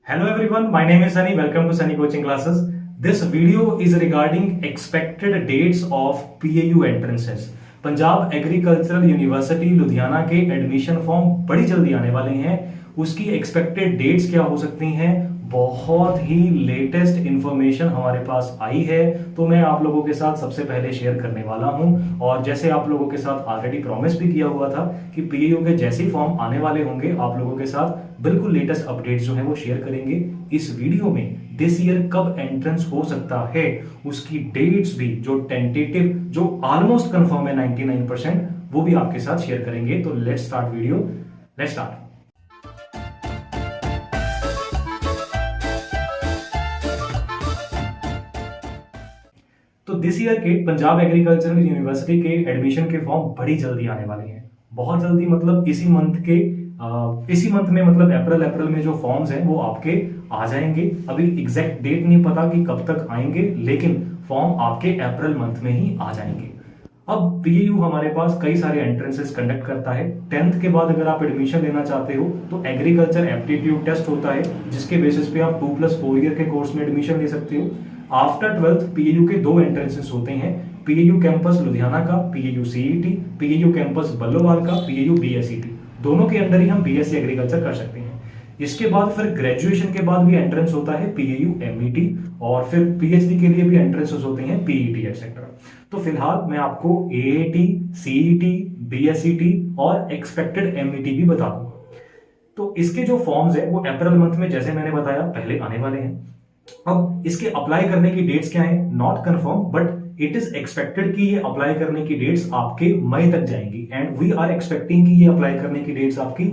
Hello everyone, my name is Sunny. Welcome to Sunny Coaching Classes. This video is regarding expected dates of PAU entrances. Punjab agricultural university Ludhiana के admission form बड़ी जल्दी आने वाले हैं। उसकी expected dates क्या हो सकती हैं, बहुत ही लेटेस्ट इंफॉर्मेशन हमारे पास आई है, तो मैं आप लोगों के साथ सबसे पहले शेयर करने वाला हूं। और जैसे आप लोगों के साथ ऑलरेडी प्रॉमिस भी किया हुआ था कि पीएयू के जैसे ही फॉर्म आने वाले होंगे आप लोगों के साथ बिल्कुल लेटेस्ट अपडेट्स जो है वो शेयर करेंगे। इस वीडियो में दिस ईयर कब एंट्रेंस हो सकता है, उसकी डेट्स भी जो टेंटेटिव जो ऑलमोस्ट कंफर्म है 99%, वो भी आपके साथ शेयर करेंगे। तो let's start video, let's start. तो दिस ईयर के पंजाब एग्रीकल्चरल यूनिवर्सिटी के एडमिशन के फॉर्म बड़ी जल्दी आने वाले हैं। बहुत जल्दी मतलब इसी मंथ में मतलब अप्रैल में जो फॉर्म्स हैं वो आपके आ जाएंगे। अभी एग्जैक्ट डेट नहीं पता कि कब तक आएंगे, लेकिन फॉर्म आपके अप्रैल मंथ में ही आ जाएंगे। अब पीएयू हमारे पास कई सारे एंट्रेंसेस कंडक्ट करता है। 10th के बाद अगर आप एडमिशन लेना चाहते हो तो एग्रीकल्चर एप्टीट्यूड टेस्ट होता है, जिसके बेसिस पे आप 2+4 ईयर के कोर्स में एडमिशन ले सकते हो। आफ्टर 12th पीएयू के दो एंट्रेंसेस होते हैं, पीएयू कैंपस लुधियाना का पीएयू सीईटी, पीएयू कैंपस बल्लोवाल का पीएयू बीएसईटी। दोनों के अंडर ही हम बीएससी एग्रीकल्चर कर सकते हैं। इसके बाद फिर ग्रेजुएशन के बाद भी एंट्रेंस होता है पीएयू एमईटी, और फिर पीएचडी के लिए भी एंट्रेंसेस होते हैं पीईटी एक्सेट्रा। तो फिलहाल मैं आपको एएटी, सीईटी, बीएसईटी और एक्सपेक्टेड एमईटी भी बता दूंगा। तो इसके जो फॉर्म्स है वो अप्रैल मंथ में, जैसे मैंने बताया, पहले आने वाले हैं। अब इसके अप्लाई करने की डेट्स क्या है, not confirm, but it is expected कि ये अप्लाई करने की डेट्स आपके मई तक जाएंगी। एंड वी आर एक्सपेक्टिंग कि ये अप्लाई करने की डेट्स आपकी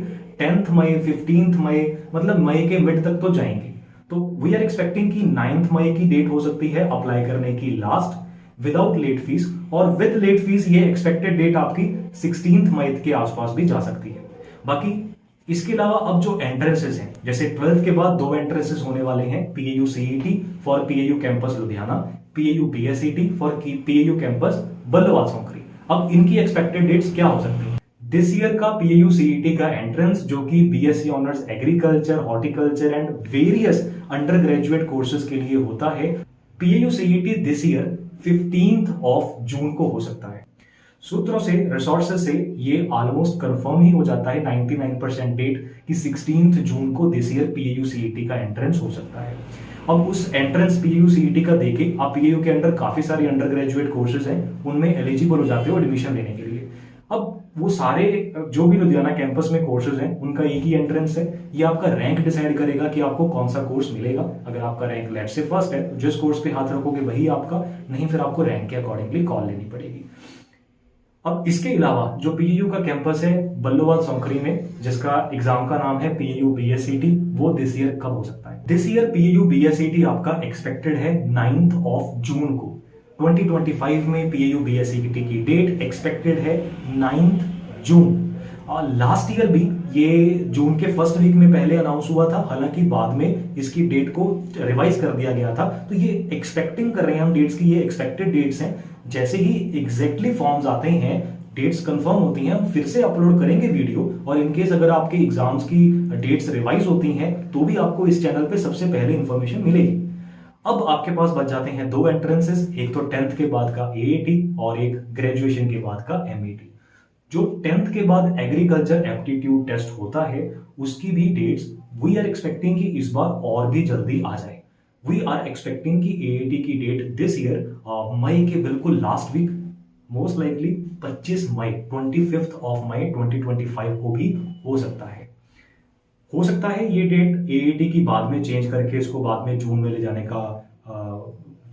10th मई, 15th मई, मतलब मई के मिड तक तो जाएंगी। तो वी आर एक्सपेक्टिंग कि 9th मई की डेट हो सकती है अप्लाई करने की लास्ट, विदाउट लेट फीस, और विद लेट फीस ये एक्सपेक्टेड डेट आपकी 16th मई के आसपास भी जा सकती है। बाकी इसके अलावा अब जो एंट्रेंसेस हैं, जैसे 12th के बाद दो एंट्रेंसेस होने वाले हैं, PAU CET for PAU campus Ludhiana, PAU BSET for PAU campus Ballowal Saunkhri. अब इनकी एक्सपेक्टेड डेट्स क्या हो सकती हैं? दिस ईयर का पीएयू सीईटी का एंट्रेंस, जो कि BSc honours agriculture, horticulture and various undergraduate courses के लिए होता है, PAU CET this year 15th of June को हो सकता है। सूत्रों से, रिसोर्सेज से ये ऑलमोस्ट कंफर्म ही हो जाता है 99% डेट कि 16th जून को दिस ईयर पीएयू सीईटी का एंट्रेंस हो सकता है। अब उस एंट्रेंस पीएयू सीईटी का देके आप पीएयू के अंडर काफी सारे अंडर ग्रेजुएट कोर्सेज हैं, उनमें एलिजिबल हो जाते हो एडमिशन लेने के लिए। अब वो सारे जो भी लुधियाना कैंपस में कोर्सेज हैं उनका एक ही एंट्रेंस है। ये आपका रैंक डिसाइड करेगा कि आपको कौन सा कोर्स मिलेगा। अगर आपका रैंक लेट से फर्स्ट है तो जिस कोर्स पे हाथ रखोगे वही आपका, नहीं फिर आपको रैंक के अकॉर्डिंगली कॉल लेनी पड़ेगी। अब इसके अलावा जो पीएयू का कैंपस है बल्लोवाल सोंकरी में, जिसका एग्जाम का नाम है पीएयू बीएसईटी, वो दिस ईयर कब हो सकता है? दिस ईयर पीएयू बीएसईटी आपका एक्सपेक्टेड है 9th ऑफ जून को। 2025 में पीएयू बीएसईटी की डेट एक्सपेक्टेड है 9th जून। और लास्ट ईयर भी ये जून के फर्स्ट वीक में पहले अनाउंस हुआ था, हालांकि बाद में इसकी डेट को रिवाइज कर दिया गया था। तो ये एक्सपेक्टिंग कर रहे हैं हम डेट्स की, ये एक्सपेक्टेड डेट्स हैं। जैसे ही एग्जैक्टली फॉर्म्स आते हैं, डेट्स कंफर्म होती हैं, हम फिर से अपलोड करेंगे वीडियो। और इनकेस अगर आपके एग्जाम्स की डेट्स रिवाइज होती हैं तो भी आपको इस चैनल पे सबसे पहले इंफॉर्मेशन मिलेगी। अब आपके पास बच जाते हैं दो एंट्रेंसेस, एक तो 10th के बाद का एएटी और एक ग्रेजुएशन के बाद का एमईटी। जो 10th के बाद एग्रीकल्चर एप्टीट्यूड टेस्ट होता है उसकी भी डेट्स वी आर एक्सपेक्टिंग कि इस बार और भी जल्दी आ जाए। वी आर एक्सपेक्टिंग कि एएटी की डेट दिस ईयर मई के बिल्कुल लास्ट वीक, मोस्ट लाइकली 25 मई, 25th ऑफ मई 2025 को भी हो सकता है। हो सकता है ये डेट एएटी की बाद में चेंज करके इसको बाद में जून में ले जाने का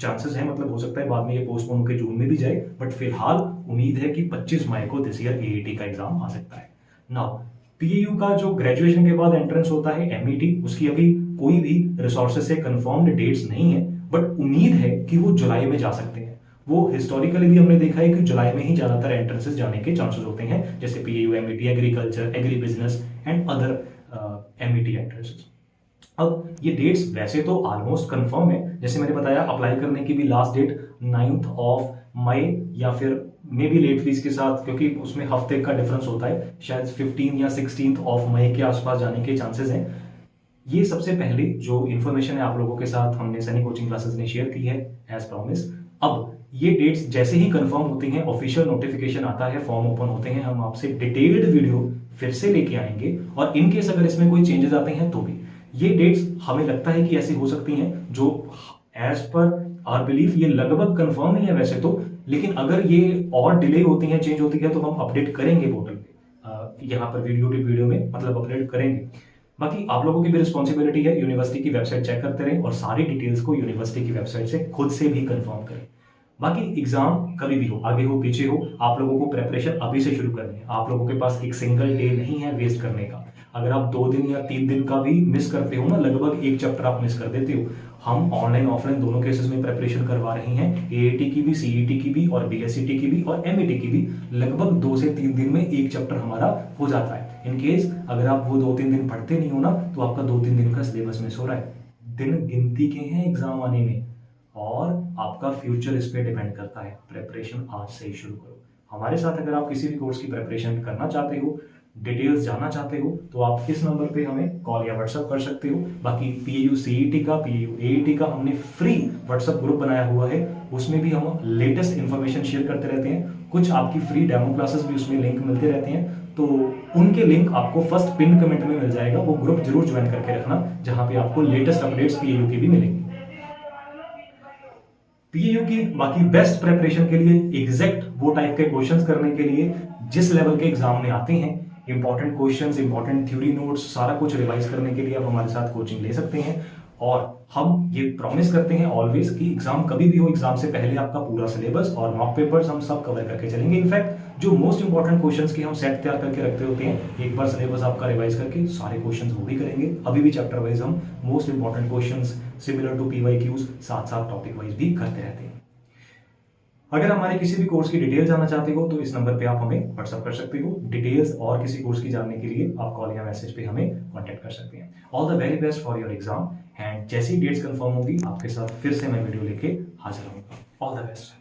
चांसेस है, मतलब हो सकता है बाद में ये पोस्टपोन होकर जून में भी जाए, बट फिलहाल उम्मीद है कि 25 मई को दिस ईयर एएटी का एग्जाम आ सकता है। नाउ पीएयू का जो ग्रेजुएशन के बाद एंट्रेंस होता है एमईटी, उसकी अभी कोई भी रिसोर्सेज से कंफर्म्ड डेट्स नहीं है, बट उम्मीद है कि वो जुलाई में जा सकते हैं। वो हिस्टोरिकली भी हमने देखा है कि जुलाई में ही ज्यादातर एंट्रेंसेस जाने के चांसेस होते हैं, जैसे PAU MET, agriculture, agri business and other MET entrances. अब ये डेट्स वैसे तो ऑलमोस्ट कंफर्म है, जैसे मैंने बताया अप्लाई करने की भी last date 9th of May, या फिर मे बी लेट फीस के साथ, क्योंकि उसमें हफ्ते का डिफरेंस होता है, शायद 15 या 16th ऑफ मई के आसपास जाने के चांसेस हैं। ये सबसे पहले जो इन्फॉर्मेशन है आप लोगों के साथ हमने सनी कोचिंग क्लासेस ने शेयर की है एज प्रॉमिस। अब ये डेट्स जैसे ही कंफर्म होती हैं, ऑफिशियल नोटिफिकेशन आता है, फॉर्म ओपन होते हैं, हम आपसे डिटेल्ड वीडियो फिर से लेके आएंगे। और इनकेस अगर इसमें कोई चेंजेस आते हैं तो भी ये डेट्स हमें लगता है कि ऐसी हो सकती हैं जो एज पर आवर बिलीफ ये लगभग कंफर्म ही है वैसे तो, लेकिन अगर ये और डिले होती हैं, चेंज होती है तो हम अपडेट करेंगे पोर्टल पे, यहाँ पर वीडियो में मतलब अपडेट करेंगे। बाकी आप लोगों की भी रिस्पॉन्सिबिलिटी है, यूनिवर्सिटी की वेबसाइट चेक करते रहें और सारी डिटेल्स को यूनिवर्सिटी की वेबसाइट से खुद से भी कंफर्म करें। बाकी एग्जाम कभी भी हो, आगे हो पीछे हो, आप लोगों को प्रेपरेशन अभी से शुरू करनी है। आप लोगों के पास एक सिंगल डे नहीं है वेस्ट करने का। अगर आप 2 दिन या 3 दिन का भी मिस करते हो ना, लगभग एक चैप्टर आप मिस कर देते हो, हम ऑनलाइन ऑफलाइन दोनों केसेस में प्रेपरेशन करवा रहे हैं। एएटी की भी, सीईटी की भी और बीएससीटी की भी और एमईटी की भी लगभग 2 से 3 दिन में एक चैप्टर हमारा हो जाता है। इन केस अगर आप वो 2-3 दिन पढ़ते नहीं हो ना, तो आपका 2-3 दिन का सिलेबस मिस हो रहा है। दिन गिनती के हैं एग्जाम आने में और आपका फ्यूचर इस पे डिपेंड करता है। प्रेपरेशन आज से ही शुरू करो। हमारे साथ अगर आप किसी भी कोर्स की प्रेपरेशन करना चाहते हो, डिटेल्स जानना चाहते हो, तो आप इस नंबर पे हमें कॉल या व्हाट्सअप कर सकते हो। बाकी पीयू सीईटी का, पीयू एईटी का हमने फ्री व्हाट्सअप ग्रुप बनाया हुआ है, उसमें भी हम लेटेस्ट इन्फॉर्मेशन शेयर करते रहते हैं। कुछ आपकी फ्री डेमो क्लासेस भी उसमें लिंक मिलते रहते हैं, तो उनके लिंक आपको फर्स्ट पिन कमेंट में मिल जाएगा। वो ग्रुप जरूर ज्वाइन करके रखना, जहां पे आपको लेटेस्ट अपडेट्स पीयू की भी मिलेंगी। पीयू की बाकी बेस्ट प्रेपरेशन के लिए, एग्जैक्ट वो टाइप के क्वेश्चंस करने के लिए जिस लेवल के एग्जाम में आते हैं, important questions, important theory notes, सारा कुछ रिवाइज करने के लिए आप हमारे साथ कोचिंग ले सकते हैं। और हम ये प्रॉमिस करते हैं ऑलवेज कि एग्जाम कभी भी हो, एग्जाम से पहले आपका पूरा सिलेबस और मॉक पेपर्स हम सब कवर करके चलेंगे। इनफैक्ट जो मोस्ट इंपॉर्टेंट क्वेश्चंस की हम सेट तैयार करके रखते होते हैं, एक बार सिलेबस आपका रिवाइज करके सारे क्वेश्चंस वो भी करेंगे। अभी भी चैप्टर वाइज हम most important questions similar to PYQs साथ साथ टॉपिक वाइज भी करते रहते हैं। अगर हमारे किसी भी कोर्स की डिटेल जानना चाहते हो तो इस नंबर पे आप हमें व्हाट्सअप कर सकते हो। डिटेल्स और किसी कोर्स की जानने के लिए आप कॉल या मैसेज पे हमें कांटेक्ट कर सकते हैं। All the very best for your exam and जैसी डेट्स कंफर्म होगी आपके साथ फिर से मैं वीडियो लेके हाजिर होऊंगा। All the best.